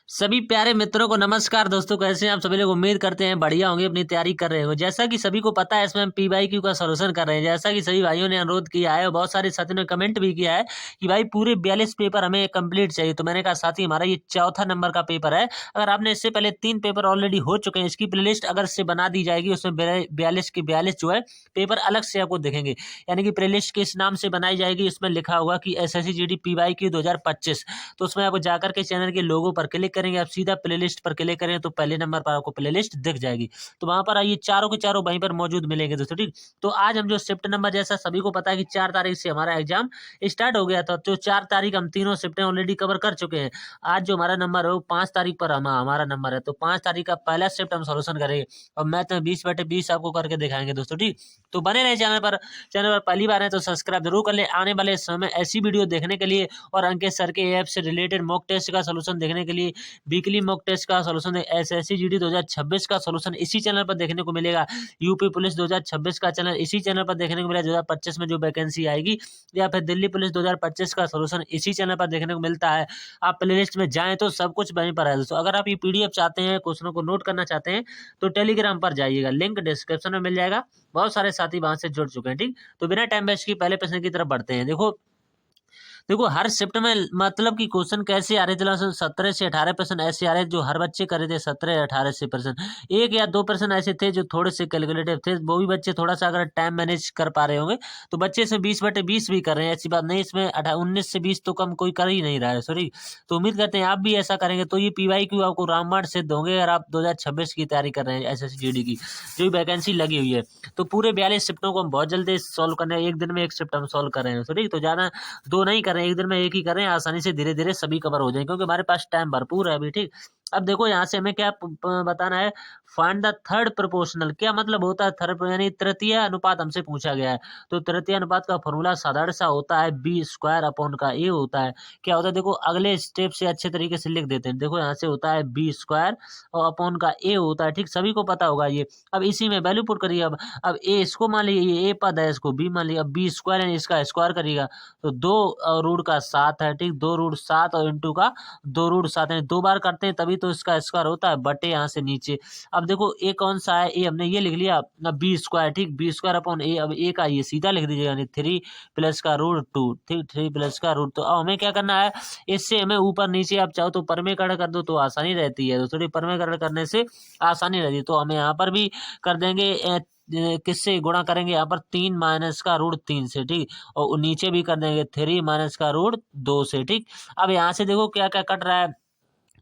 सभी प्यारे मित्रों को नमस्कार। दोस्तों, कैसे हैं आप सभी लोग? उम्मीद करते हैं बढ़िया होंगे, अपनी तैयारी कर रहे हो। जैसा कि सभी को पता है, इसमें हम पीवाईक्यू का सॉल्यूशन कर रहे हैं। जैसा कि सभी भाइयों ने अनुरोध किया है और बहुत सारे साथियों ने कमेंट भी किया है कि भाई पूरे 42 पेपर हमें कंप्लीट चाहिए। तो मैंने कहा साथी, हमारा ये चौथा नंबर का पेपर है। अगर आपने इससे पहले 3 पेपर ऑलरेडी हो चुके हैं, इसकी प्लेलिस्ट अगर से बना दी जाएगी, उसमें 42 के 42 जो है पेपर अलग से आपको दिखेंगे। यानी कि प्लेलिस्ट किस नाम से बनाई जाएगी, इसमें लिखा होगा कि एसएससी जीडी पीवाईक्यू 2025। तो उसमें आप जाकर के चैनल के लोगो पर क्लिक करेंगे, आप सीधा प्लेलिस्ट पर क्लिक करें तो पहले नंबर पर आपको प्लेलिस्ट दिख जाएगी। तो वहां पर ये चारों के चारों वहीं पर मौजूद मिलेंगे दोस्तों। ठीक, तो आज हम जो शिफ्ट नंबर, जैसा सभी को पता है कि 4 तारीख से हमारा एग्जाम स्टार्ट हो गया था, तो 4 तारीख हम तीनों शिफ्टें ऑलरेडी कवर कर चुके हैं। आज जो हमारा नंबर है वो 5 तारीख पर हमारा नंबर है, तो 5 तारीख का पहला शिफ्ट हम सोल्यूशन करेंगे और मैथ में 20/20 आपको करके दिखाएंगे दोस्तों। ठीक, तो बने रहे चैनल पर। चैनल पर पहली बार है तो सब्सक्राइब जरूर कर ले। आने वाले समय ऐसी वीडियो देखने के लिए और अंकित सर के ऐप से रिलेटेड मॉक टेस्ट का सोल्यूशन देखने के लिए, वीकली मॉक टेस्ट का सोल्यूशन, एसएससी जीडी 2026 का सोल्यूशन इसी चैनल पर देखने को मिलेगा। यूपी पुलिस 2026 का चैनल इसी चैनल पर देखने को मिलेगा। 2025 में जो वैकेंसी आएगी, या फिर दिल्ली पुलिस 2025 का सोल्यूशन इसी चैनल पर देखने को मिलता है। आप प्लेलिस्ट में जाएं तो सब कुछ वहीं पर है दोस्तों। अगर आप ये पीडीएफ चाहते हैं, क्वेश्चनों को नोट करना चाहते हैं, तो टेलीग्राम पर जाइएगा, लिंक डिस्क्रिप्शन में मिल जाएगा। बहुत सारे साथी वहां से जुड़ चुके हैं। ठीक, तो बिना टाइम वेस्ट की पहले प्रश्न की तरफ बढ़ते हैं। देखो हर शिफ्ट में मतलब कि क्वेश्चन कैसे आ रहे थे, 17 से 18 प्रश्न ऐसे आ रहे थे जो हर बच्चे कर रहे थे। 17-18 से प्रश्न, 1 या 2 प्रश्न ऐसे थे जो थोड़े से कैलकुलेटिव थे। वो भी बच्चे थोड़ा सा अगर टाइम मैनेज कर पा रहे होंगे तो बच्चे इसमें 20/20 भी कर रहे हैं। ऐसी बात नहीं, इसमें 19 से 20 तो कम कोई कर ही नहीं रहा है, सॉरी। तो उम्मीद करते हैं आप भी ऐसा करेंगे, तो ये पीवाईक्यू आपको रामबाण सिद्ध होंगे अगर आप 2026 की तैयारी कर रहे हैं, एसएससी जीडी की जो वैकेंसी लगी हुई है। तो पूरे 42 शिफ्टों को हम बहुत जल्दी सोल्व करने हैं। एक दिन में एक शिफ्ट हम सोल्व कर रहे हैं, सॉरी। तो ज्यादा दो नहीं कर रहे हैं, एक दिन में एक ही कर रहे हैं। आसानी से धीरे धीरे सभी कवर हो जाएंगे क्योंकि हमारे पास टाइम भरपूर है अभी। ठीक, अब देखो यहाँ से हमें क्या बताना है। Find the third proportional. क्या मतलब होता है थर्ड, यानी तृतीय अनुपात हमसे पूछा गया है। तो तृतीय अनुपात का फॉर्मूला साधारण सा होता है, b² होता है। क्या होता है, देखो अगले स्टेप से अच्छे तरीके से लिख देते हैं। देखो यहाँ से होता है b² और अपॉन का a होता है। ठीक, सभी को पता होगा ये। अब इसी में वैल्यू पुट करिए। अब a इसको मान लीजिए, ये a पद है, इसको b मान लीजिए। अब b² यानी इसका स्क्वायर करिएगा तो 2√7 है। ठीक, 2√7 और इंटू का 2√7 है। 2 बार करते हैं तभी तो इसका स्क्वायर होता है, बटे यहाँ से नीचे। अब देखो ए कौन सा है, ए हमने ये लिख लिया ना, b²। ठीक, b² अपॉन ए। अब ए का ये सीधा लिख दीजिएगा, यानी 3 + का √2। ठीक, 3 + का √2। अब हमें क्या करना है, इससे हमें ऊपर नीचे आप चाहो तो परमेकरण कर दो तो आसानी रहती है दोस्तों। परमेकरण करने से आसानी रहती है, तो हमें यहाँ पर भी कर देंगे। किससे गुणा करेंगे, यहाँ पर 3 - का √3 से। ठीक, और नीचे भी कर देंगे 3 - का √2 से। ठीक, अब यहाँ से देखो क्या क्या कट रहा है।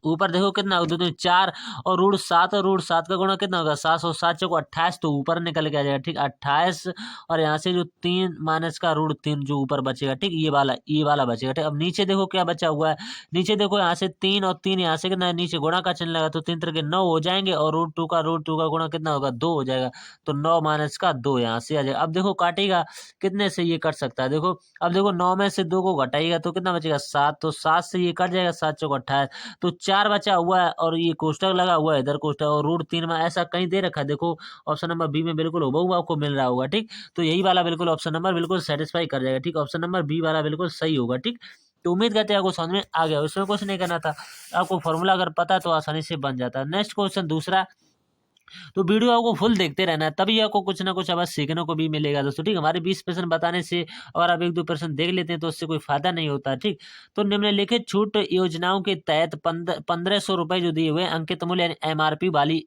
ऊपर देखो कितना होगा, 2 4 और √7 और √7 का गुणा कितना होगा, 7 और 7 चौको 28, तो ऊपर निकल के आ जाएगा। ठीक, 28 और यहाँ से जो 3 - का √3 जो ऊपर बचेगा। ठीक, ये वाला बचेगा। ठीक, अब नीचे देखो क्या बचा हुआ है। नीचे देखो यहाँ से 3 और 3 यहाँ से कितना है, नीचे गुणा का चिन्ह लगा तो 3 3 के 9 हो जाएंगे और √2 का गुणा कितना होगा, 2 हो जाएगा। तो 9 - का 2 यहाँ से आ जाएगा। अब देखो काटेगा कितने से ये कट सकता है, देखो। अब देखो 9 में से 2 को घटाइएगा तो कितना बचेगा, 7। तो 7 से ये कट जाएगा, 7 चौको 28। तो 4 बचा हुआ है और ये कोष्टक लगा हुआ है, इधर कोष्टक और √3 में ऐसा कहीं दे रखा है। देखो ऑप्शन नंबर बी में बिल्कुल हूबहू आपको मिल रहा होगा। ठीक, तो यही वाला बिल्कुल ऑप्शन नंबर बिल्कुल सेटिस्फाई कर जाएगा। ठीक, ऑप्शन नंबर बी वाला बिल्कुल सही होगा। ठीक, तो उम्मीद करते हैं आपको समझ में आ गया। उसमें कुछ नहीं करना था, आपको फॉर्मूला अगर पता है तो आसानी से बन जाता है। नेक्स्ट क्वेश्चन दूसरा, तो वीडियो आपको फुल देखते रहना है, तभी आपको कुछ ना कुछ आवाज सीखने को भी मिलेगा दोस्तों। ठीक, हमारे 20 प्रश्न बताने से और आप 1-2 प्रश्न देख लेते हैं तो उससे कोई फायदा नहीं होता। ठीक, तो निम्नलिखित छूट योजनाओं के तहत 1500 रुपए जो दिए हुए हैं, अंकित मूल्य यानी एमआरपी वाली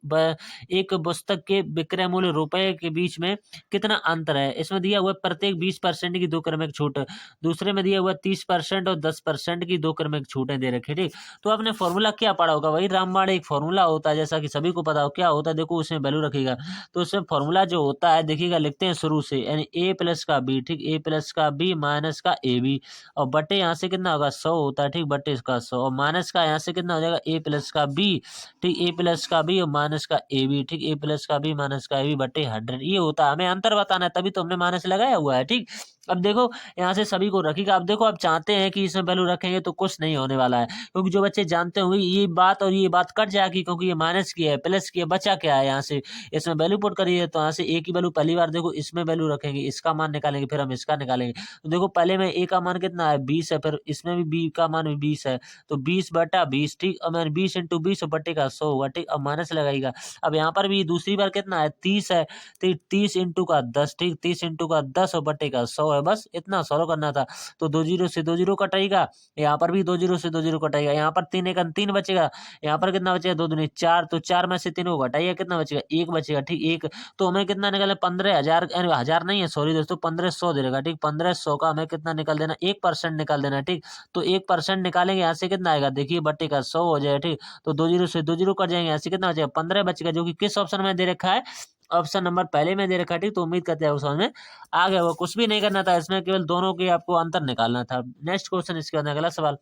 एक पुस्तक के विक्रय मूल्य रुपए के बीच में कितना अंतर है। इसमें दिया हुआ है प्रत्येक 20% की 2 क्रमिक छूट, दूसरे में दिया हुआ 30% और 10% की 2 क्रमिक छूटें दे रखी। ठीक, तो आपने फॉर्मूला क्या पढ़ा होगा, वही रामबाण एक फॉर्मूला होता है, जैसा कि सभी को पता हो। क्या होता है, देखो उसमें वैल्यू रखिएगा तो उसमें फॉर्मूला जो होता है देखिएगा, लिखते हैं शुरू से, यानी a + का b। ठीक, a + का b - का ab और बटे यहाँ से कितना होगा, 100 होता है। ठीक, बटे इसका 100 और माइनस का यहाँ से कितना हो जाएगा, a + का b। ठीक, a + का b और माइनस का ab। ठीक, a + का b - का ab बटे 100 ये होता है। हमें अंतर बताना है तभी तो हमने माइनस लगाया हुआ है। ठीक, अब देखो यहाँ से सभी को रखिएगा। अब देखो आप चाहते हैं कि इसमें वैल्यू रखेंगे तो कुछ नहीं होने वाला है, क्योंकि जो बच्चे जानते होंगे ये बात और ये बात कट जाएगी, क्योंकि ये माइनस की है प्लस की है, बचा क्या है यहाँ से इसमें वैल्यू पुट करिए। तो यहाँ से ए की वैल्यू पहली बार देखो इसमें वैल्यू रखेंगे, इसका मान निकालेंगे, फिर हम इसका निकालेंगे। तो देखो पहले में ए का मान कितना है 20 है, फिर इसमें भी बी का मान भी 20 है, तो 20/20 ठीक। अब मैंने 20 × 20 बट्टे का 100 हुआ ठीक। अब माइनस लगाइएगा। अब यहाँ पर भी दूसरी बार कितना है 30 है, तो 30 × 10 ठीक, 30 × 10 और बट्टे का 100 है, बस इतना सॉल्व करना था। तो 2 जीरो से 2 जीरो कटेगा, यहाँ पर भी 2 जीरो से 2 जीरो कटेगा, यहाँ पर 3 1 3 बचेगा, यहाँ पर कितना बचेगा 2 दूनी 4, तो 4 में से 3 को घटाइए कितना बचेगा 1 बचेगा ठीक। एक तो हमें कितना निकला 15,000, हजार नहीं है सॉरी दोस्तों 1500 दे देगा ठीक। 1500 का हमें कितना निकाल देना 1% निकाल देना ठीक। तो 1% निकालेंगे यहाँ से कितना आएगा देखिए बट्टे का 100 हो जाएगा ठीक। तो 2 जीरो से 2 जीरो कट जाएंगे, यहाँ से कितना बचेगा 15 बचेगा, जो कि किस ऑप्शन में दे रखा है ऑप्शन नंबर पहले में दे रखा है ठीक। तो उम्मीद करते हैं उस समझ में आ गया। वो कुछ भी नहीं करना था इसमें, केवल दोनों के आपको अंतर निकालना था। नेक्स्ट क्वेश्चन इसके बाद अगला सवाल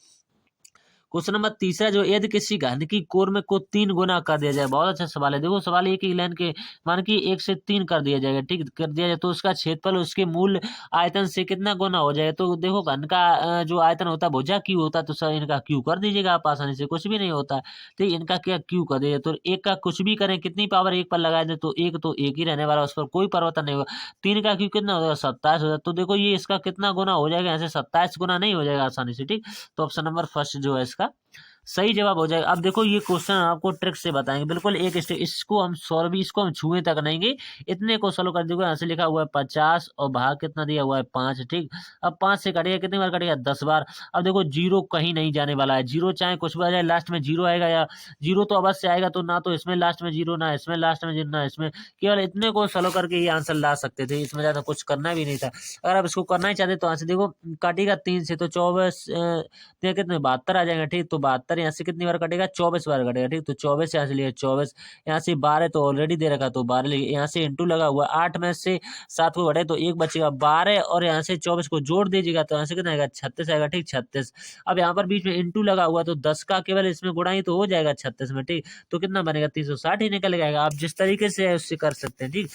क्वेश्चन नंबर तीसरा जो यदि किसी घन की कोर में को 3 गुना कर दिया जाए। बहुत अच्छा सवाल है। देखो सवाल एक ही लाइन के मान की 1 से 3 कर दिया जाएगा ठीक, कर दिया जाए तो उसका क्षेत्रफल उसके मूल आयतन से कितना गुना हो जाएगा। तो देखो घन का जो आयतन होता है भुजा क्यू होता है, तो सर इनका क्यू कर दीजिएगा आप आसानी से, कुछ भी नहीं होता है ठीक। इनका क्या क्यू कर दीजिए, तो एक का कुछ भी करें कितनी पावर एक पर लगा दे तो एक ही रहने वाला, उस पर कोई परिवर्तन नहीं होगा। 3 का क्यू कितना हो जाएगा 27 हो जाएगा। तो देखो ये इसका कितना गुना हो जाएगा, यहाँ से 27 गुना नहीं हो जाएगा आसानी से ठीक। तो ऑप्शन नंबर फर्स्ट जो है इसका सही जवाब हो जाएगा। अब देखो ये क्वेश्चन आपको ट्रिक से बताएंगे, बिल्कुल एक स्टेप, इसको हम सॉल्व भी इसको हम छुए तक नहीं, इतने को सॉल्व कर देखो। यहाँ से लिखा हुआ है 50 और भाग कितना दिया हुआ है 5 ठीक। अब 5 से कटेगा कितनी बार कटेगा 10 बार। अब देखो जीरो कहीं नहीं जाने वाला है, जीरो चाहे कुछ भी आ जाए लास्ट में जीरो आएगा, या जीरो तो अवश्य आएगा। तो ना तो इसमें लास्ट में जीरो, ना इसमें लास्ट में जीरो, ना इसमें, केवल इतने को सॉल्व करके ये आंसर ला सकते थे, इसमें ज्यादा कुछ करना भी नहीं था। अगर आप इसको करना ही चाहते तो यहाँ से देखो काटेगा 3 से तो 24 कितने 72 आ जाएगा ठीक। तो 72 यहाँ से कितनी बार कटेगा 24 बार कटेगा ठीक। तो 24 यहाँ से लिया 24, यहाँ से 12 तो ऑलरेडी दे रखा तो 12 लिया, यहाँ से इंटू लगा हुआ 8 में से 7 को घटे तो 1 बचेगा 12, और यहाँ से 24 को जोड़ दीजिएगा तो यहाँ से कितना आएगा 36 आएगा ठीक 36। अब यहाँ पर बीच में इंटू लगा हुआ तो 10 का केवल इसमें गुणा ही तो हो जाएगा 36 में ठीक। तो कितना बनेगा 360 ही निकल जाएगा। आप जिस तरीके से है उससे कर सकते हैं ठीक।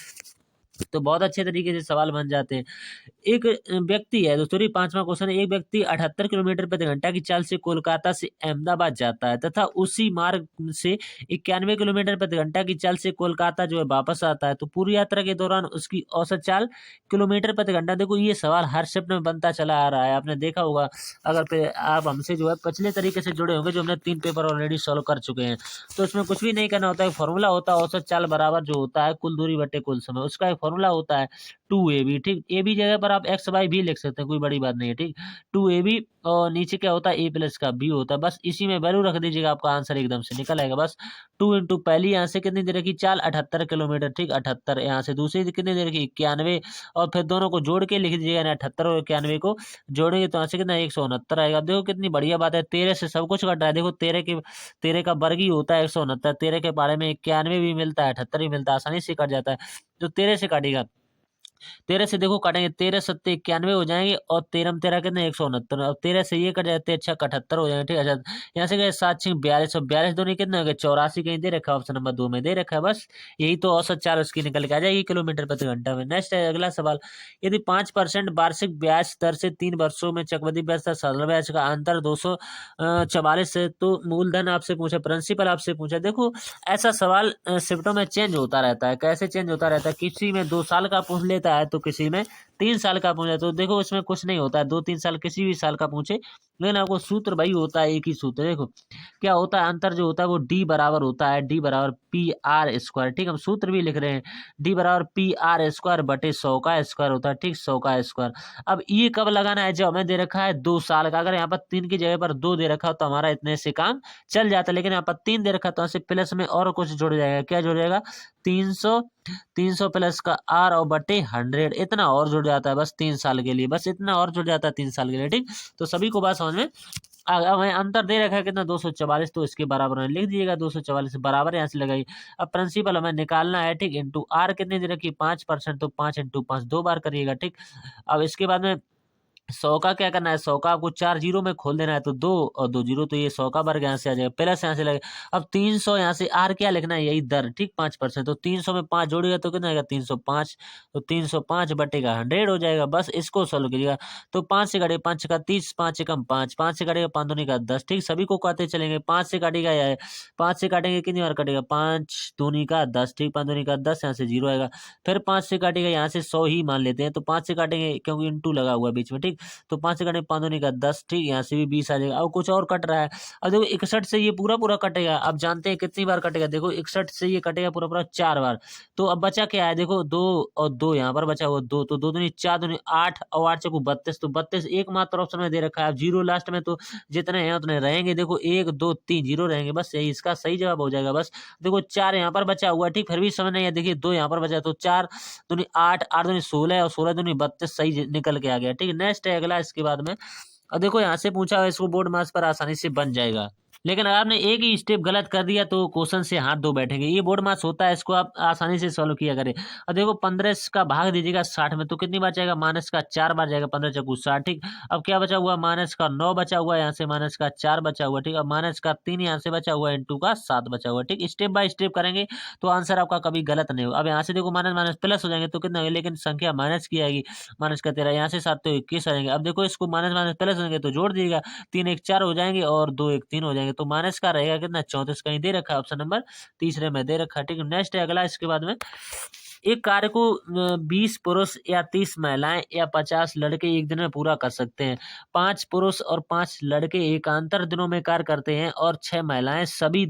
तो बहुत अच्छे तरीके से सवाल बन जाते हैं। एक व्यक्ति है दोस्तों, 5वां क्वेश्चन है, एक व्यक्ति 78 किलोमीटर प्रति घंटा की चाल से कोलकाता से अहमदाबाद जाता है तथा उसी मार्ग से 91 किलोमीटर प्रति घंटा की चाल से कोलकाता जो है वापस आता है। तो पूरी यात्रा के दौरान उसकी औसत चाल किलोमीटर प्रति घंटा। देखो ये सवाल हर शिफ्ट में बनता चला आ रहा है, आपने देखा होगा। अगर आप हमसे जो है पिछले तरीके से जुड़े होंगे, जो हमने 3 पेपर ऑलरेडी सॉल्व कर चुके हैं, तो इसमें कुछ भी नहीं करना होता है। फॉर्मूला होता है औसत चाल बराबर जो होता है कुल दूरी बटे कुल समय, उसका एक फॉर्मूला होता है 2ab ठीक। ए बी जगह पर आप एक्स वाई भी लिख सकते हैं, कोई बड़ी बात नहीं है ठीक। 2ab और नीचे क्या होता है ए प्लस का बी होता है, बस इसी में वैल्यू रख दीजिएगा, आपका आंसर एकदम से निकल आएगा। बस 2 इंटू पहली यहाँ से कितनी दे रखी चाल 78 किलोमीटर ठीक 78, यहाँ से दूसरी कितनी दे रखी 91, और फिर दोनों को जोड़ के लिख दीजिएगा, 78 और 91 को जोड़ेंगे तो यहाँ से कितना 169 आएगा। देखो कितनी बढ़िया बात है, 13 से सब कुछ कट रहा है। देखो 13 का वर्ग ही होता है 169, 13 के बारे में 91 भी मिलता है 78 भी मिलता है, आसानी से कट जाता है। तो 13 से काटेगा, 13 से देखो काटेंगे 13 सत्ते 91 हो जाएंगे, और 13 13 कितने 169, अब 13 से ये कट जाते अच्छा 78 हो जाएंगे ठीक है। अच्छा यहाँ से गए 7 6 42 और 42 दोनों कितने हो गए 84 कहीं दे रखा है, ऑप्शन नंबर 2 में दे रखा है। बस यही तो औसत चाल उसकी निकल के आ जाएगी किलोमीटर प्रति घंटा में। नेक्स्ट है अगला सवाल, यदि 5% वार्षिक ब्याज दर से 3 वर्षों में चक्रवृद्धि ब्याज तथा सरल ब्याज का अंतर 244 है, तो मूलधन आपसे पूछा, प्रिंसिपल आपसे पूछा। देखो ऐसा सवाल शिफ्टों में चेंज होता रहता है। कैसे चेंज होता रहता है, किसी में 2 साल का पूछ लेता है तो किसी में 3 साल का पूछे। तो देखो इसमें कुछ नहीं होता है, 2-3 साल किसी भी साल का पूछे, लेकिन आपको सूत्र वही होता है, एक ही सूत्र। देखो क्या होता है, अंतर जो होता है वो डी बराबर होता है, डी बराबर पी आर स्क्वायर ठीक। हम सूत्र भी लिख रहे हैं, डी बराबर पी आर स्क्वायर बटे 100 का स्क्वायर होता है ठीक, 100 का स्क्वायर। अब ये कब लगाना है, जब हमें दे रखा है 2 साल का। अगर यहाँ पर 3 की जगह पर 2 दे रखा हो तो हमारा इतने से काम चल जाता है, लेकिन यहाँ पर 3 दे रखा तो यहाँ से प्लस में और कुछ जुड़ जाएगा। क्या जुड़ जाएगा 300 प्लस का आर और बटे 100, इतना और जुड़ जाता है बस 3 साल के लिए, बस इतना और जुड़ जाता है 3 साल के लिए ठीक। तो सभी को बात समझ में हमें अंतर दे रखा है कितना 244, तो इसके बराबर में लिख दीजिएगा 244 बराबर यहाँ से लगाई। अब प्रिंसिपल हमें निकालना है ठीक, इंटू आर कितनी दे रखी 5%, तो 5 × 5 2 बार करिएगा ठीक। अब इसके बाद में 100 का क्या करना है, 100 का आपको 4 जीरो में खोल देना है, तो 2 और 2 जीरो, तो ये 100 का वर्ग यहाँ से आ जाएगा, प्लस यहाँ से लगेगा। अब 300 यहाँ से आर क्या लिखना है, यही दर, ठीक 5%, तो 300 में 5 जोड़ेगा तो कितना आएगा 305, तो 305 बटेगा 100 हो जाएगा। बस इसको सोल्व कीजिएगा। तो 5 से काटेगा 5 का 30, 5 से कम 5, 5 से काटेगा 5 दूनी का 10, ठीक सभी को काटते चलेंगे। 5 से काटेगा या 5 से काटेंगे कितनी बार कटेगा, 5 दूनी का 10, ठीक 5 दूनी का 10, यहाँ से 0 आएगा। फिर 5 से काटेगा, यहाँ से 100 ही मान लेते हैं, तो 5 से काटेंगे क्योंकि इंटू लगा हुआ है बीच में, ठीक तो 5 से काटेंगे 5 दूनी का 10, ठीक यहाँ से भी 20 आ जाएगा। अब कुछ और कट रहा है, अब देखो 61 से ये पूरा पूरा कटेगा। अब जानते हैं कितनी बार कटेगा, देखो 61 से ये कटेगा पूरा पूरा 4 बार। तो अब बचा क्या है, देखो 2 और 2 यहाँ पर बचा हुआ 2, तो 2 दूनी 4 दूनी 8 और 8 चौको 32, तो 32 एकमात्र ऑप्शन में दे रखा है। अब जीरो लास्ट में, तो जितने हैं उतने रहेंगे, देखो 1 2 3 जीरो रहेंगे, बस यही इसका सही जवाब हो जाएगा। बस देखो 4 यहाँ पर बचा हुआ है, ठीक फिर भी समझ नहीं है, देखिए 2 यहाँ पर बचा है, तो 4 दूनी 8, 8 दूनी 16 और 16 दूनी 32 सही निकल के आ गया, ठीक नेक्स्ट है अगला इसके बाद में। और देखो यहाँ से पूछा है, इसको बोर्ड मार्क्स पर आसानी से बन जाएगा, लेकिन अगर आपने एक ही स्टेप गलत कर दिया तो क्वेश्चन से हाथ धो बैठेंगे। ये बोर्ड मार्क्स होता है, इसको आप आसानी से सॉल्व किया करें। और देखो 15 का भाग दीजिएगा 60 में, तो कितनी बार जाएगा, माइनस का 4 बार जाएगा, 15 चौको 60, ठीक। अब क्या बचा हुआ, माइनस का 9 बचा हुआ है, यहाँ से माइनस का 4 बचा हुआ, ठीक। अब माइनस का 3 यहाँ से बचा हुआ है, इंटू का 7 बचा हुआ, ठीक। स्टेप बाय स्टेप करेंगे तो आंसर आपका कभी गलत नहीं होगा। अब यहाँ से देखो माइनस माइनस प्लस हो जाएंगे तो कितना होगा, लेकिन संख्या माइनस की आएगी, माइनस का 13, यहाँ से 7 तो 21 आ जाएंगे। अब देखो इसको माइनस माइनस प्लस हो जाएंगे तो जोड़ दीजिएगा, 3 1 4 हो जाएंगे और 2 1 3 हो जाएंगे, तो माइनस का रहेगा कितना 34, कहीं दे रखा है ऑप्शन नंबर तीसरे में दे रखा है, ठीक है। नेक्स्ट है अगला इसके बाद में, एक कार्य को 20 पुरुष या 30 महिलाएं या 50 लड़के एक दिन में पूरा कर सकते हैं। 5 पुरुष और 5 लड़के एकांतर दिनों में कार्य करते हैं और 6 महिलाएं सभी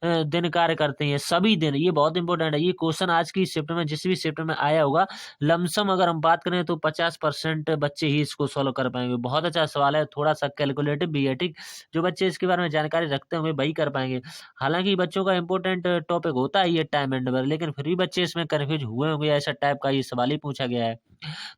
दिन कार्य करते हैं, सभी दिन। ये बहुत इंपॉर्टेंट है, ये क्वेश्चन आज की शिफ्ट में जिस भी शिफ्ट में आया होगा, लमसम अगर हम बात करें तो 50% बच्चे ही इसको सॉल्व कर पाएंगे। बहुत अच्छा सवाल है, थोड़ा सा कैलकुलेटिव भी है, ठीक। जो बच्चे इसके बारे में जानकारी रखते होंगे वही कर पाएंगे। हालांकि बच्चों का इंपॉर्टेंट टॉपिक होता है ये टाइम एंड वर्क, लेकिन फिर भी बच्चे इसमें कन्फ्यूज हुए होंगे, ऐसा टाइप का ये सवाल ही पूछा गया है।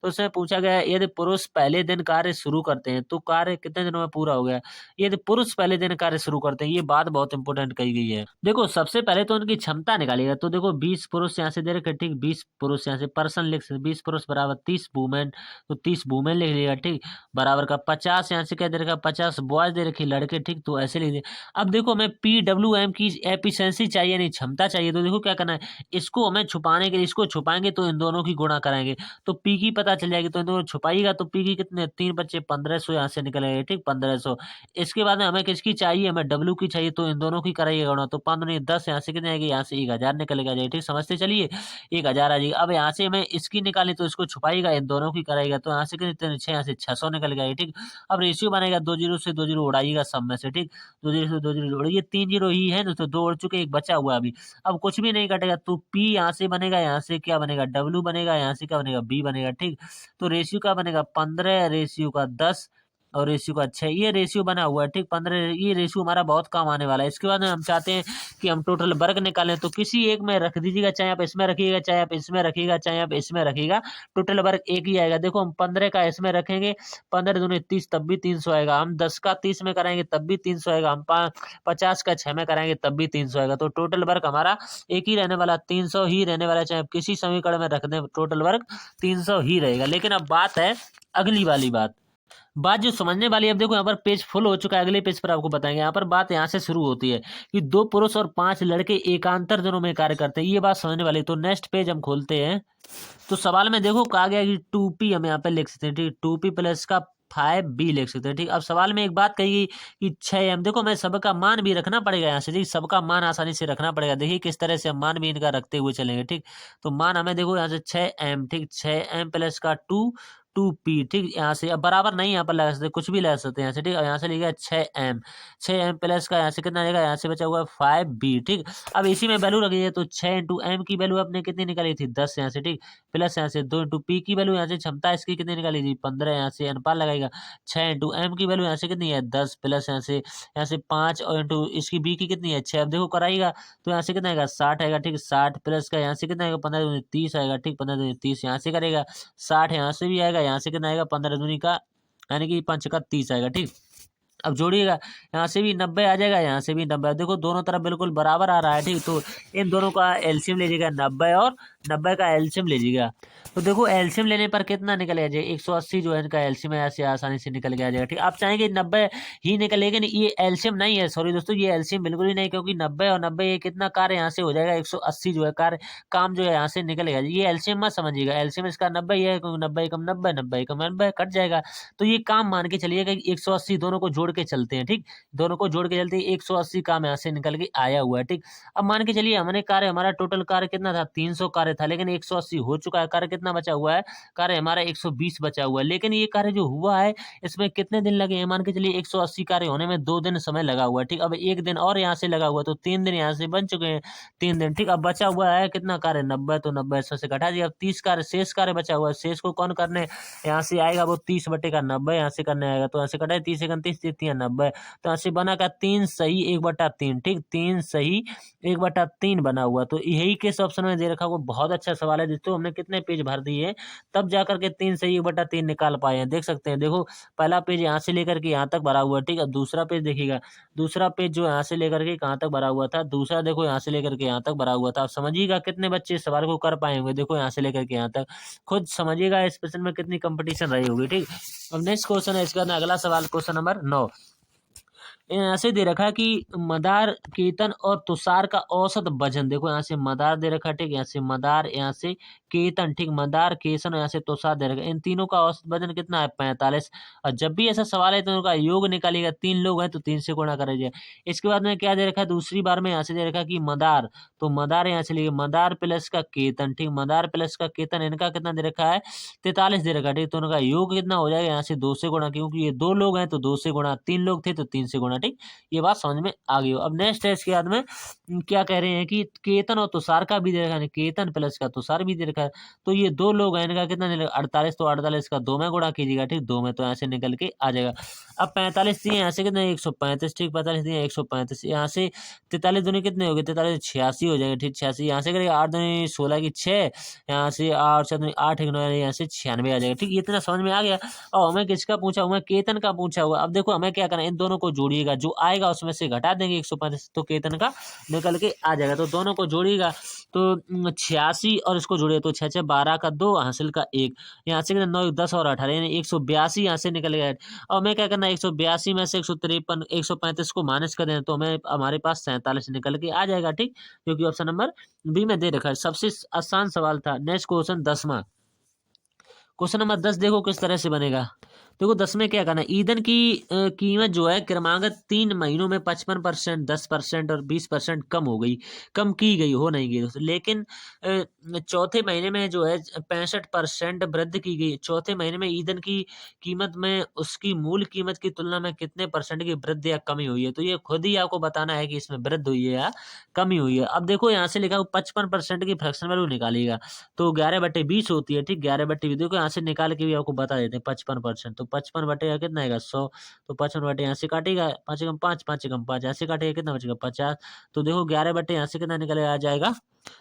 तो उसमें पूछा गया है, यदि पुरुष पहले दिन कार्य शुरू करते हैं तो कार्य कितने दिनों में पूरा हो गया। यदि पुरुष पहले दिन कार्य शुरू करते हैं, ये बात बहुत इंपॉर्टेंट कही गई है। देखो सबसे पहले तो उनकी क्षमता निकालिएगा, तो देखो 20 पुरुष यहाँ से दे रखे, ठीक 20 पुरुष यहाँ से पर्सन लिख सकते, 20 पुरुष बराबर 30 वुमेन, तो 30 वुमेन लिख लिएगा, ठीक बराबर का 50 यहाँ से क्या दे रखा, 50 बॉयज दे रखी लड़के, ठीक तो ऐसे लिख दिए। अब देखो हमें PWM की एफिशिएंसी चाहिए, नहीं क्षमता चाहिए, तो देखो क्या करना है, इसको हमें छुपाने के लिए इसको छुपाएंगे तो इन दोनों की गुणा कराएंगे, तो पी की पता चल जाएगी, तो इन दोनों छुपाइएगा तो पी की कितने 3 बच्चे 1500 यहाँ से निकलेंगे, ठीक 1500। इसके बाद में हमें किसकी चाहिए, हमें डब्ल्यू की चाहिए, तो इन दोनों की कराइएगा गुणा, तो 5 दूनी 10 यहाँ से कितने आएगी, यहाँ से 1000 निकलेगा जाए, ठीक समझते चलिए 1000 आ जाएगी। अब यहाँ से हमें इसकी निकाली तो इसको छुपाइएगा, इन दोनों की कराइएगा, तो यहाँ से कितने 6 यहाँ से 600 निकल गया, ठीक। अब रेशियो बनेगा 2 जीरो से 2 जीरो उड़ाइएगा सब में से, ठीक 2 जीरो से 2 जीरो उड़ाइए, 3 जीरो ही है ना, तो 2 उड़ चुके, एक बचा हुआ अभी। अब कुछ भी नहीं कटेगा, तो पी यहाँ से बनेगा, यहाँ से क्या बनेगा डब्ल्यू बनेगा, यहाँ से क्या बनेगा बी बनेगा, ठीक। तो रेशियो का बनेगा 15, रेशियो का 10 और रेशियो का 6, ये रेशियो बना हुआ है, ठीक 15, ये रेशियो हमारा बहुत काम आने वाला है। इसके बाद में हम चाहते हैं कि हम टोटल वर्ग निकालें, तो किसी एक में रख दीजिएगा, चाहे आप इसमें रखिएगा, चाहे आप इसमें रखिएगा, चाहे आप इसमें रखिएगा, टोटल वर्ग एक ही आएगा। देखो हम 15 का इसमें रखेंगे, 15 दूनी 30 तब भी 300 आएगा, हम 10 का 30 में कराएंगे तब भी 300 आएगा, हम 50 का 6 में कराएंगे तब भी 300 आएगा, तो टोटल वर्ग हमारा एक ही रहने वाला, 300 ही रहने वाला, चाहे आप किसी समीकरण में रख दें टोटल वर्ग 300 ही रहेगा। लेकिन अब बात है अगली वाली बात जो समझने वाली है। अब देखो यहाँ पर पेज फुल हो चुका है, अगले पेज पर आपको बताएंगे। यहाँ पर बात यहाँ से शुरू होती है कि 2 पुरुष और 5 लड़के एकांतर दिनों में कार्य करते हैं, ये बात समझने वाली है। तो नेक्स्ट पेज हम खोलते हैं, तो सवाल में देखो कहा गया कि 2p हम यहाँ पे लिख सकते हैं, ठीक 2p प्लस का 5b लिख सकते हैं, ठीक। अब सवाल में एक बात कही गई कि 6m, देखो मैं सबका मान भी रखना पड़ेगा यहाँ से, ठीक सबका मान आसानी से रखना पड़ेगा। देखिए किस तरह से हम मान भी इनका रखते हुए चलेंगे, ठीक। तो मान हमें देखो यहाँ से 6m, ठीक 6m प्लस का 2p, ठीक यहाँ से अब बराबर नहीं यहाँ पर लगा सकते, कुछ भी लगा सकते हैं यहाँ से, ठीक। यहाँ से लिखा 6m प्लस का यहाँ से कितना आएगा, यहाँ से बचा हुआ है 5b, ठीक। अब इसी में वैल्यू रखिए, तो 6 इंटू एम की वैल्यू आपने कितनी निकाली थी 10 यहाँ से, ठीक प्लस यहाँ से 2 इंटू पी की वैल्यू यहाँ से क्षमता इसकी कितनी निकाली थी 15, यहाँ से अनुपात लगाएगा 6 इंटू एम की वैल्यू यहाँ से कितनी है 10, प्लस यहाँ से 5 और इंटू इसकी बी की कितनी है 6। अब देखो कराइएगा तो यहाँ से कितना आएगा 60 आएगा, ठीक 60 प्लस का यहाँ से कितना आएगा 15 दूनी 30 आएगा, ठीक 15 दूनी 30 यहाँ से करेगा 60, यहाँ से भी आएगा, यहाँ से कितना आएगा 15 दूनी का यानी कि 5 का 30 आएगा, ठीक। अब जोड़िएगा, यहाँ से भी 90 आ जाएगा, यहाँ से भी 90। देखो दोनों तरफ बिल्कुल बराबर आ रहा है, ठीक। तो इन दोनों का एलसीएम लीजिएगा 90 और 90 का एलसीएम लीजिएगा। तो देखो एलसीएम लेने पर कितना निकल आ जाएगा, 180 जो है इनका एलसीएम है, ऐसे आसानी से निकल के आ जाएगा, ठीक। आप चाहेंगे 90 ही निकलेगा, नहीं ये एलसीएम नहीं है, सॉरी दोस्तों, ये एलसीएम बिल्कुल ही नहीं, क्योंकि 90 और 90 ये कितना कार्य यहाँ से हो जाएगा, 180 जो है कार्य काम जो है यहाँ से निकलेगा। ये एलसीएम मत समझिएगा, एलसीएम इसका 90 है, क्योंकि 90 कम 90, 90 कम 90 कट जाएगा। तो ये काम मान के चलिएगा कि 180 दोनों को जोड़ के चलते हैं, ठीक। दोनों को जोड़ के चलते 180 काम यहाँ से निकल के आया हुआ है, ठीक। अब मान के चलिए हमने कार्य, हमारा टोटल कार्य कितना था, 300 कार्य था, लेकिन 180 हो चुका है, कार्य कितना बचा हुआ है, कार्य हमारा 120 बचा हुआ है। लेकिन ये कार्य जो हुआ है इसमें कितने दिन लगे हैं, मान के चलिए 180 कार्य होने में 2 दिन समय लगा हुआ है, ठीक। अब 1 दिन और यहाँ से लगा हुआ है, तो 3 दिन यहाँ से बन चुके हैं, 3 दिन, ठीक। अब बचा हुआ है कितना कार्य, 90, तो 90 100 से घटा दिया। अब 30 कार्य शेष कार्य बचा हुआ है, शेष को कौन करने यहाँ से आएगा, वो 30 बटे का 90 यहाँ से करने आएगा, तो यहाँ से कटा 30 31 30 90, तो यहाँ से बना का 3 सही 1/3, ठीक। 3 सही 1/3 बना हुआ। तो यही किस ऑप्शन में दे रखा, वो बहुत अच्छा सवाल है दोस्तों, हमने कितने पेज भर दिए तब जाकर के 3 सही 1/3 निकाल पाए हैं, देख सकते हैं। देखो पहला पेज यहाँ से लेकर के यहाँ तक भरा हुआ है, ठीक है। दूसरा पेज देखिएगा, दूसरा पेज जो यहाँ से लेकर के कहाँ तक भरा हुआ था, दूसरा देखो यहाँ से लेकर के यहाँ तक भरा हुआ था। आप समझिएगा कितने बच्चे इस सवाल को कर पाए होंगे, देखो यहाँ से लेकर के यहाँ तक, खुद समझिएगा इस प्रश्न में कितनी कंपटीशन रही होगी, ठीक। अब नेक्स्ट क्वेश्चन है इसका, अगला सवाल क्वेश्चन नंबर 9 ऐसे दे रखा है कि मदार, केतन और तुषार का औसत वजन, देखो यहाँ से मदार दे रखा है, ठीक। यहाँ से मदार, यहाँ से केतन, ठीक। मदार, केसन और यहाँ से तुषार दे रखा है, इन तीनों का औसत वजन कितना है, 45। और जब भी ऐसा सवाल है तो उनका योग निकालिएगा, 3 लोग हैं तो 3 से गुणा करिए। इसके बाद में क्या दे रखा है, दूसरी बार में यहाँ से दे रखा है कि मदार, तो मदार यहाँ से लिए मदार प्लस का केतन, ठीक। मदार प्लस का केतन, इनका कितना दे रखा है, 43 दे रखा है, ठीक। तो उनका योग कितना हो जाएगा, यहाँ से 2 से गुणा, क्योंकि ये 2 लोग हैं तो 2 से गुणा, 3 लोग थे तो 3 से गुणा, ठीक। ये बात समझ में आ गई हो। अब नेक्स्ट है इसके बाद में क्या कह रहे हैं कि केतन और तुषार का भी दे रखा है, केतन प्लस का तुषार भी दे रखा है। तो ये 2 लोग हैं, इनका कितना दे रखा है, 48, तो 48 का 2 में गुणा कीजिएगा, ठीक। 2 में तो यहाँ से निकल के आ जाएगा। अब 45 दिए, यहाँ से कितना 135, ठीक। 45 दिए 135, यहाँ से 43 दूनी कितने हो गए, 43 86 हो जाएगा, ठीक। 86 यहाँ से करेगा, 8 दूनी 16 की 6, यहाँ से 8 7 8 1 9, यहाँ से 96 आ जाएगा, ठीक। ये इतना समझ में आ गया। और हमें किसका पूछा हुआ, केतन का पूछा हुआ। अब देखो हमें क्या करना है, इन दोनों को जोड़िएगा, जो आएगा उसमें से घटा देंगे 135, तो केतन का निकल के आ जाएगा। तो दोनों को जोड़िएगा, तो 86 और इसको जोड़िए, तो 6 6 12 का 2, हासिल का 1, यहाँ से 9 10 और 18, यानी 182 यहाँ से निकल गया। और हमें क्या करना है, 182 में से 153 135 को माइनस कर दें, तो हमें हमारे पास 47 निकल के आ जाएगा, ठीक। क्योंकि ऑप्शन नंबर बी में दे रखा है, सबसे आसान सवाल था। नेक्स्ट क्वेश्चन 10वां, क्वेश्चन नंबर 10 देखो किस तरह से बनेगा। देखो 10 में क्या करना है, ईंधन की कीमत जो है क्रमागत 3 महीनों में 55%, 10% और 20% कम हो गई, कम की गई, हो नहीं गई दोस्तों। लेकिन चौथे महीने में जो है 65% वृद्धि की गई। चौथे महीने में ईंधन की कीमत में उसकी मूल कीमत की तुलना में कितने परसेंट की वृद्धि या कमी हुई है, तो ये खुद ही आपको बताना है कि इसमें वृद्धि हुई है या कमी हुई है। अब देखो यहाँ से लिखा हुआ 55% की फ्रैक्शन वैल्यू निकालिएगा, तो 11/20 होती है, ठीक। 11/20 देखो यहाँ से निकाल के भी आपको बता देते हैं 55%, तो 55 बटेगा कितना आएगा 100, तो 55 बटे यहाँ से काटेगा 5 एकम 5, 5 एकम 5, यहाँ से काटेगा कितना बचेगा 50, तो देखो 11 बटे यहाँ से कितना निकलेगा आ जाएगा।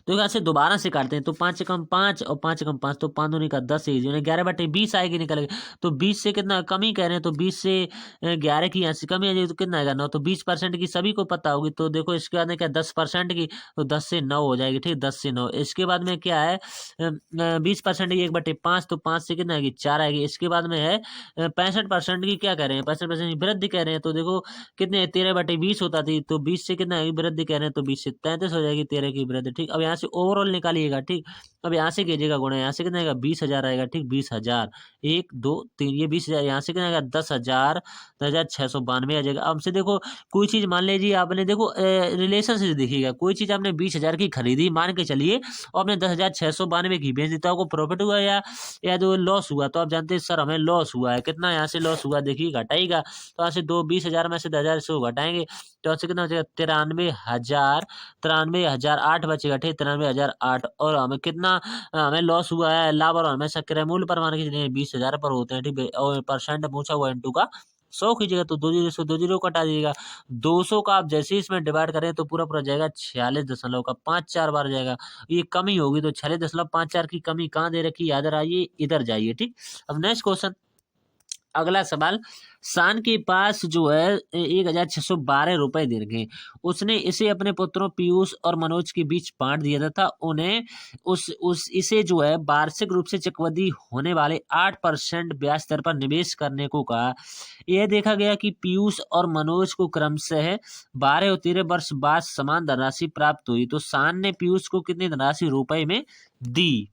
तो यहाँ से दोबारा से काटते हैं, तो 5 एकम 5 और 5 एकम 5, तो 5 दूनी का 10 है, 11/20 आएगी निकलेगा। तो 20 से कितना कमी कह रहे हैं, तो 20 से 11 की यहाँ से कमी आ जाएगी, तो कितना आएगा 9, तो 20% की सभी को पता होगी। तो देखो इसके बाद में क्या 10% की, तो 10 से 9 हो जाएगी, ठीक। 10 से 9, इसके बाद में क्या है 20% की 1/5, तो 5 से कितना आएगी 4 आएगी। इसके बाद में है 65% की क्या कह रहे हैं, 65% की वृद्धि कह रहे हैं, तो देखो कितने 13/20 होता थी, तो 20 से कितना वृद्धि कह रहे हैं, तो 20 से 33 हो जाएगी 13 की वृद्धि, ठीक। अब यहाँ से ओवरऑल निकालिएगा, ठीक। अब यहाँ से कीजिएगा गुणा, यहाँ से कितना आएगा 20,000 आएगा, ठीक। 20,000 1 2 3, ये 20,000, यहाँ से कितना आएगा 10,000, 10,692 आ जाएगा। अब से देखो कोई चीज मान लीजिए आपने, देखो रिलेशन से देखिएगा, कोई चीज आपने 20,000 की खरीदी मान के चलिए और आपने 10,692 की बेच दी, तो आपको प्रॉफिट हुआ या जो लॉस हुआ, तो आप जानते हैं सर हमें लॉस हुआ है, कितना यहाँ से लॉस हुआ देखिए घटाएगा, तो यहाँ से 20,000 में से 10,000 से घटाएंगे, तो यहाँ से कितना बचेगा 93,000, 93,008 बचेगा, ठीक। 93,008, और हमें कितना हमें लॉस हुआ है, लाभ और हमेशा क्रय मूल्य पर मान के चलिए 20,000 पर होते हैं, ठीक। और परसेंट पूछा हुआ इंटू का 100 कीजिएगा, तो 2 जीरो से 2 जीरो कटा दीजिएगा। 200 का आप जैसे ही इसमें डिवाइड करें तो पूरा पूरा जाएगा 46 का 5 4 बार जाएगा, ये कमी होगी, तो 46.54 की कमी कहाँ दे रखी, याद रखिए इधर जाइए, ठीक। अब नेक्स्ट क्वेश्चन अगला सवाल, शान के पास जो है 1,612 रुपए दे रखे हैं। उसने इसे अपने पुत्रों पीयूष और मनोज के बीच बांट दिया था। उन्हें उस इसे जो है वार्षिक रूप से चक्रवृद्धि होने वाले 8% ब्याज दर पर निवेश करने को कहा। यह देखा गया कि पीयूष और मनोज को क्रमशः 12 और 13 वर्ष बाद समान धनराशि प्राप्त हुई। तो शान ने पीयूष को कितनी धनराशि रुपए में दी?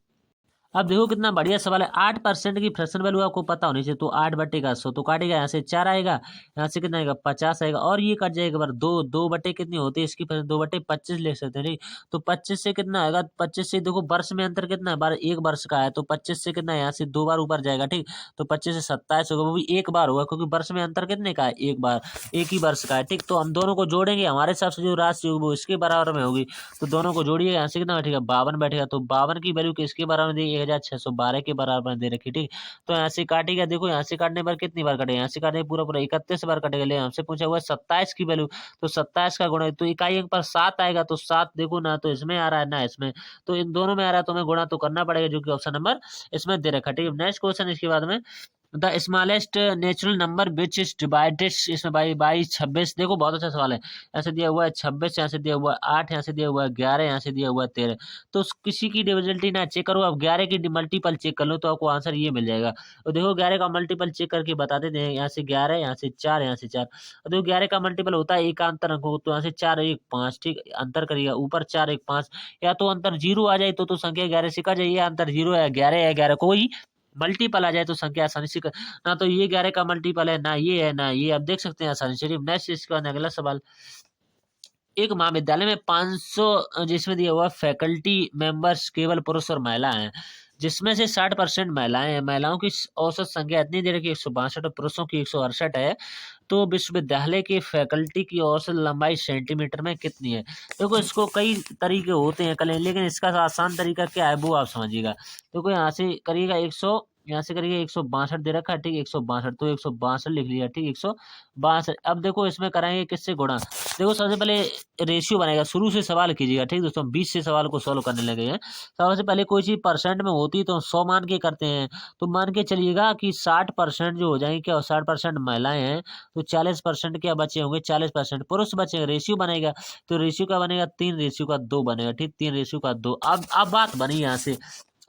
अब देखो कितना बढ़िया सवाल है। 8% की फ्रैक्शन वैल्यू आपको पता होनी चाहिए। तो 8/100 तो काटेगा, यहाँ से 4 आएगा, यहाँ से कितना आएगा 50 आएगा, और ये कट जाएगा बार 2 बटे कितनी होती है इसकी 2/25 ले सकते हैं। ठीक, तो 25 से कितना आएगा, 25 से देखो वर्ष में अंतर कितना है, बार 1 वर्ष का है, तो 25 से कितना है, यहाँ से 2 बार ऊपर जाएगा। ठीक, तो 25 से 27 होगा, वो भी 1 बार होगा, क्योंकि वर्ष में अंतर कितने का है, 1 बार, 1 ही वर्ष का है। ठीक, तो हम दोनों को जोड़ेंगे, हमारे हिसाब से जो राशि होगी वो इसके बराबर में होगी। तो दोनों को जोड़िए, यहाँ से कितना बैठेगा 52 बैठेगा। तो 52 की वैल्यू किसके बराबर दी, 1,612 के बराबर दे रखी। ठीक, तो यहाँ से काटेगा, देखो यहाँ से काटने पर कितनी बार कटेगा, यहाँ से काटने पूरा पूरा 31 बार कटेगा। ले हमसे पूछा हुआ है 27 की वैल्यू, तो 27 का गुणा, तो इकाई अंक पर 7 आएगा, तो 7 देखो ना तो इसमें आ रहा है ना इसमें, तो इन दोनों में आ रहा है, तो हमें गुणा तो करना पड़ेगा, जो कि ऑप्शन नंबर इसमें दे रखा है। ठीक है, नेक्स्ट क्वेश्चन इसके बाद में, the smallest natural number which is divided, इसमें बाई 26। देखो बहुत अच्छा सवाल है। ऐसे दिया हुआ है 26, यहाँ से दिया हुआ है 8, यहाँ से दिया हुआ है 11, यहाँ से दिया हुआ है 13। तो किसी की डिविजिबिलिटी ना चेक करो, अब 11 की मल्टीपल चेक कर लो तो आपको आंसर ये मिल जाएगा। तो देखो 11 का मल्टीपल चेक करके बता देते हैं। यहाँ से 11, यहाँ से 4, यहाँ से 4। देखो 11 का मल्टीपल होता है एकांतर अंक, तो यहाँ से 4 1 5। ठीक, अंतर करिएगा, ऊपर 4 1 5, या तो अंतर 0 आ जाए तो संख्या 11 से कट जाइए, अंतर 0 है 11 है 11, कोई मल्टीपल आ जाए तो संख्या आसानी से ना तो ये 11 का मल्टीपल है, ना ये है, ना ये, आप देख सकते हैं आसानी से। नेक्स्ट इसके बाद अगला सवाल, एक महाविद्यालय में 500 जिसमें दिया हुआ फैकल्टी मेंबर्स केवल पुरुष और महिला हैं, जिसमें से 60% महिलाएं हैं। महिलाओं की औसत संख्या इतनी दे रही है 162 और पुरुषों की 168 है। तो विश्वविद्यालय की फैकल्टी की औसत लंबाई सेंटीमीटर में कितनी है? देखो इसको कई तरीके होते हैं कल, लेकिन इसका आसान तरीका क्या है वो आप समझिएगा। देखो यहाँ से करिएगा 100, यहाँ से करिए 162 दे रखा है। ठीक, 162, तो 162 लिख लिया। ठीक, 162। अब देखो इसमें कराएंगे किससे गुणा। देखो सबसे पहले रेशियो बनेगा, शुरू से सवाल कीजिएगा। ठीक दोस्तों, 20 से सवाल को सॉल्व करने लगे हैं। सबसे पहले कोई चीज परसेंट में होती तो 100 मान के करते हैं, तो मान के चलिएगा कि 60% जो हो जाएंगे क्या, 60% महिलाएं हैं, तो 40% क्या बचे होंगे, 40% पुरुष बचेंगे। रेशियो बनेगा, तो रेशियो का बनेगा 3:2 बनेगा। ठीक, 3:2। अब बात बनी यहाँ से।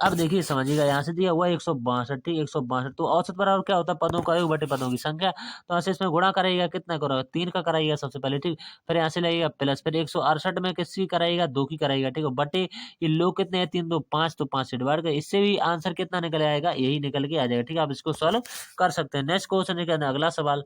अब देखिए समझिएगा, यहाँ से दिया हुआ 162। ठीक, 162, तो औसत बराबर क्या होता है, पदों का योग बटे पदों की संख्या। तो यहाँ से इसमें गुणा कराइएगा, कितना करोगे 3 का कराइएगा सबसे पहले। ठीक, फिर यहाँ से लगेगा प्लस, फिर 168 में किसकी कराइएगा, 2 की कराइएगा। ठीक है, बटे ये लोग कितने हैं 3 2 5, तो 5 से डिवाइड कर, इससे भी आंसर कितना निकल आएगा, यही निकल के आ जाएगा। ठीक है, आप इसको सॉल्व कर सकते हैं। नेक्स्ट क्वेश्चन के अंदर अगला सवाल,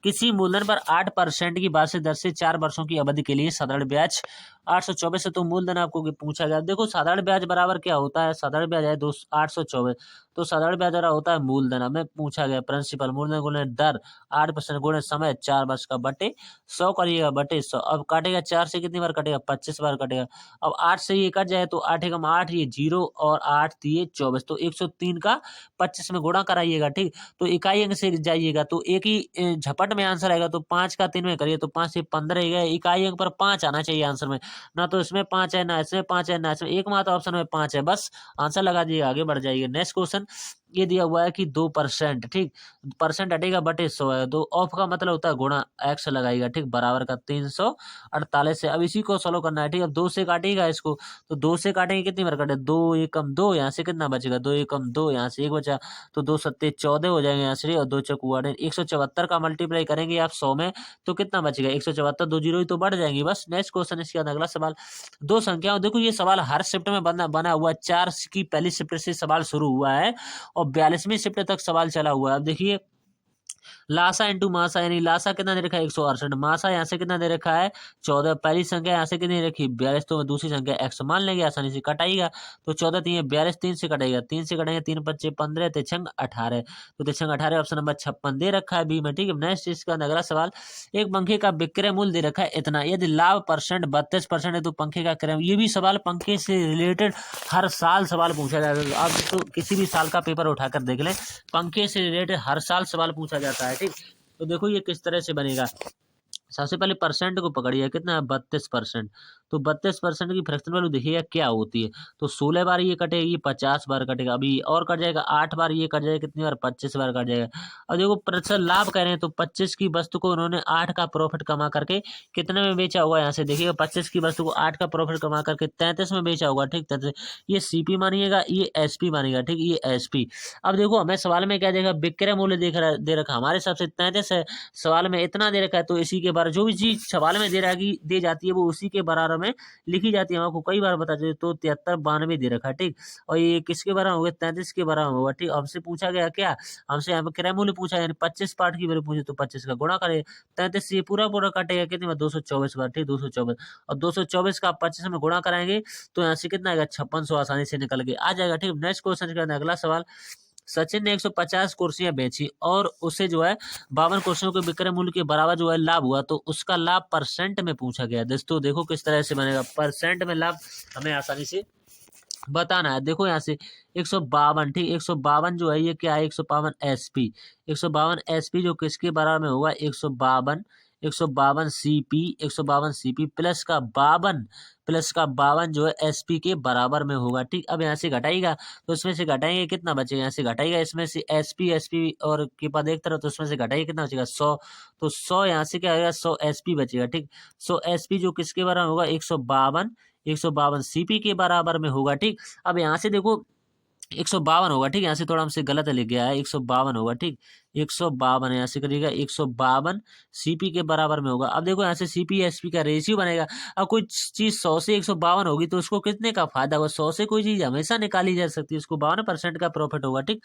किसी मूलधन पर 8% की वार्षिक दर से 4 वर्षों की अवधि के लिए साधारण ब्याज 824 है। तो मूलधन आपको पूछा गया। देखो साधारण ब्याज बराबर क्या होता है, साधारण ब्याज है 824, तो साधारण ब्याज दर होता है मूलधन। हमें पूछा गया प्रिंसिपल, मूलधन गुणे दर 8% गुणे समय 4 वर्ष का बटे 100 करिएगा, बटे 100। अब काटेगा 4 से कितनी बार कटेगा, 25 बार कटेगा। अब 8 से ये कट जाए तो 8 एकम 8, ये 0 और 8 दिए 24, तो 103 का 25 में गुणा कराइएगा। ठीक, तो इकाई अंक से जाइएगा तो एक ही झपट में आंसर आएगा, तो 5 का 3 में करिए तो 5 से 15 गए। इकाई अंक पर 5 आना चाहिए आंसर में, ना तो इसमें 5 है, ना इसमें 5 है, ना इसमें, एकमात्र ऑप्शन में 5 है। बस आंसर लगा दिए, आगे बढ़ जाइए। नेक्स्ट क्वेश्चन ये दिया हुआ है कि 2%। ठीक, परसेंट हटेगा बटे 100 है, तो ऑफ का मतलब होता है गुणा, एक्स लगाइएगा। ठीक, बराबर का 348 है। अब इसी को सोल्व करना है। ठीक, अब 2 से काटिएगा इसको, तो 2 से काटेंगे कितनी बार काटे, 2 एकम 2, यहाँ से कितना बचेगा 2 एकम 2, यहाँ से 1 बचा, तो 2 सत्ते 14 हो जाएंगे यहाँ से, और 2 चौक 174 का मल्टीप्लाई करेंगे आप 100 में, तो कितना बचेगा 174, 2 जीरो ही तो बढ़ जाएंगी। बस नेक्स्ट क्वेश्चन इसके बाद अगला सवाल, दो संख्याओं, देखो ये सवाल हर शिफ्ट में बना हुआ, 4 की पहली शिफ्ट से सवाल शुरू हुआ है और 42वीं शिफ्ट तक सवाल चला हुआ है। अब देखिए लासा इंटू मासा, यानी लासा कितना दे रखा है 168, मासा यहाँ से कितना दे रखा है 14, पहली संख्या यहाँ से कितनी रखी 42, तो दूसरी संख्या एक्स मान लेंगे, आसानी से कटाइएगा। तो 14 3 42, 3 से कटेगा, 3 से कटेंगे 3 5 15, तिरछंग 18, तो तिरछंग 18 ऑप्शन नंबर 56 दे रखा है बी में। ठीक है, नेक्स्ट इसका अगला सवाल, एक पंखे का विक्रय मूल्य दे रखा है इतना, यदि लाभ परसेंट 32% है तो पंखे का क्रय, ये भी सवाल पंखे से रिलेटेड हर साल सवाल पूछा जाता है। आप तो किसी भी साल का पेपर उठाकर देख लें, पंखे से रिलेटेड हर साल सवाल पूछा जाता है। ठीक, तो देखो ये किस तरह से बनेगा। सबसे पहले परसेंट को पकड़िए, कितना है 32%, तो 32% की फ्रैक्शनल वैल्यू देखिएगा क्या होती है। तो 16 बार ये कटेगी, 50 बार कटेगा, अभी और कट जाएगा 8 बार, ये कट जाएगा कितनी बार, 25 बार कट जाएगा। अब देखो प्रतिशत लाभ कह रहे हैं तो 25 की वस्तु को उन्होंने 8 का प्रॉफिट कमा करके कितने में बेचा हुआ है, यहाँ से देखिएगा 25 की वस्तु को 8 का प्रॉफिट कमा करके 33 में बेचा होगा, ठीक 33। ये सीपी मानिएगा, ये एसपी मानिएगा, ठीक ये एसपी। अब देखो हमें सवाल में क्या देगा, विक्रय मूल्य दे रखा हमारे हिसाब से 33 है, सवाल में इतना दे रखा है तो इसी के बारे जो भी चीज सवाल में दे जाती है वो उसी के बराबर में लिखी जाती है। हमको कई बार बता चुके तो 73 92 दे रखा है, ठीक। और ये किसके बराबर हो गया, 33 के बराबर होगा, ठीक। हमसे पूछा गया क्या, हमसे यहाँ पे क्रय मूल्य पूछा, यानी 25 पार्ट की वैल्यू पूछी तो 25 का गुणा करे, 33 से ये पूरा पूरा काटेगा कितनी बार, 224 बार, ठीक 224। और 224 का 25 में गुणा कराएंगे तो यहाँ से कितना आएगा, 5600 आसानी से निकल के आ जाएगा, ठीक। नेक्स्ट क्वेश्चन करना अगला सवाल। सचिन ने 150 कुर्सियां बेची और उसे जो है 52 कुर्सियों के विक्रय मूल्य के बराबर जो है लाभ हुआ, तो उसका लाभ परसेंट में पूछा गया। दोस्तों देखो किस तरह से बनेगा, परसेंट में लाभ हमें आसानी से बताना है। देखो यहाँ से 152, ठीक 152 जो है ये क्या है, 152 एसपी, 152 एसपी जो किसके बराबर में होगा, 152 सीपी, 152 सीपी प्लस का 52 जो है एसपी के बराबर में होगा, ठीक। अब यहाँ से घटाएगा तो इसमें से घटाएंगे कितना बचेगा, यहाँ से घटाएगा इसमें से एसपी और के पद एक तरफ, तो इसमें से घटाएगा कितना बचेगा 100, तो 100 यहाँ से क्या आएगा, 100 एसपी बचेगा, ठीक। 100 एसपी जो किसके बराबर होगा, 152 सीपी के बराबर में होगा, ठीक। अब यहाँ से देखो 152 होगा, ठीक। यहाँ से थोड़ा हमसे गलत लिख गया है, 152 होगा, ठीक 152 यहाँ से करिएगा, 152 सीपी के बराबर में होगा। अब देखो यहाँ से सीपी एसपी का रेशियो बनेगा। अब कोई चीज 100 से 152 होगी तो उसको कितने का फायदा होगा, 100 से कोई चीज हमेशा निकाली जा सकती है, उसको 52% का प्रॉफिट होगा, ठीक।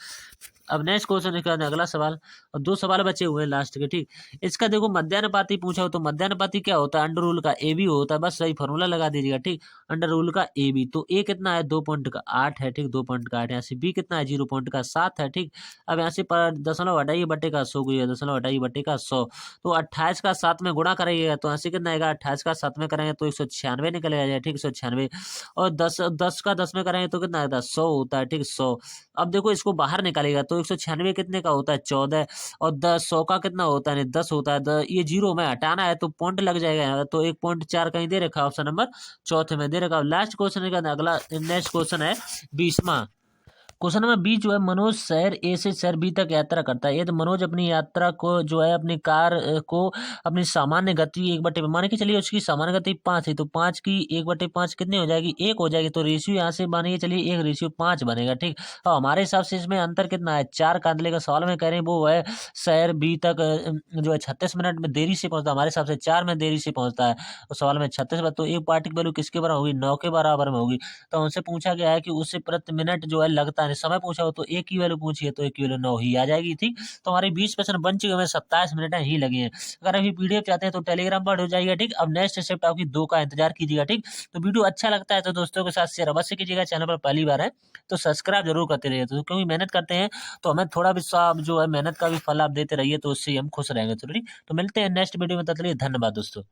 अब नेक्स्ट क्वेश्चन है अगला सवाल, और 2 सवाल बचे हुए हैं लास्ट के, ठीक। इसका देखो मध्यानुपाती पूछा हो तो मध्यानुपाती क्या होता है, अंडर रूल का ए बी होता है, बस सही फॉर्मूला लगा दीजिएगा, ठीक। अंडर रूल का ए बी, तो ए कितना है, 2.8 है, ठीक 2.8। यहाँ से बी कितना है, 0.7 है, ठीक। अब यहाँ से दशमलव हटाइए बट्टे का 100 को, दशमलव हटाइए बट्टे का 100, तो 28 का 7 में गुणा करेंगे तो यहाँ से कितना आएगा, 28 का 7 में करेंगे तो 196 निकलेगा जाए, ठीक 196। और 10 का 10 में करेंगे तो कितना आता है, 100 होता है, ठीक 100। अब देखो इसको बाहर निकालेगा तो 196 कितने का होता है, 14। और 100 का कितना होता है, 10 होता है। ये जीरो में हटाना है तो पॉइंट लग जाएगा, तो 1.4 कहीं दे रखा है, ऑप्शन नंबर चौथे में दे रखा है। लास्ट क्वेश्चन है अगला, नेक्स्ट क्वेश्चन है 20वां क्वेश्चन नंबर 20 जो है, मनोज शहर ए से शहर बी तक यात्रा करता है। यदि मनोज अपनी यात्रा को जो है अपनी कार को अपनी सामान्य गति 1/5 मान के चलिए, उसकी सामान्य गति 5 है तो 5 की 1/5 कितनी हो जाएगी, 1 हो जाएगी। तो रेशियो यहाँ से मानिए चलिए 1:5 बनेगा, ठीक। और हमारे हिसाब से इसमें अंतर कितना है, 4 का अंतर का सवाल में कह रहे हैं वो है शहर बी तक जो है 36 मिनट में देरी से पहुंचता है, हमारे हिसाब से 4 में देरी से पहुंचता है। और सवाल में 36 बार, तो एक पार्टी की वैल्यू किसके बराबर होगी, 9 के बराबर में होगी। तो हमसे पूछा गया है कि उससे प्रति मिनट जो है लगता है, समय पूछा हो तो एक की वैल्यू पूछी है तो एक की वैल्यू 9 ही आ जाएगी, ठीक। तो हमारे 20% बन चुके हैं, 27 मिनट ही लगे हैं। अगर अभी पीडीएफ चाहते हैं तो टेलीग्राम पर हो जाएगा, ठीक। अब नेक्स्ट स्टेप आपकी 2 का इंतजार कीजिएगा, ठीक। तो वीडियो अच्छा लगता है तो दोस्तों के साथ शेयर अवश्य कीजिएगा, चैनल पर पहली बार है तो सब्सक्राइब जरूर करते रहिए, तो क्योंकि मेहनत करते हैं तो हमें थोड़ा भी जो है मेहनत का भी फल आप देते रहिए, तो उससे हम खुश रहेंगे, तो ठीक। तो मिलते हैं नेक्स्ट वीडियो में, तब तक के लिए धन्यवाद दोस्तों।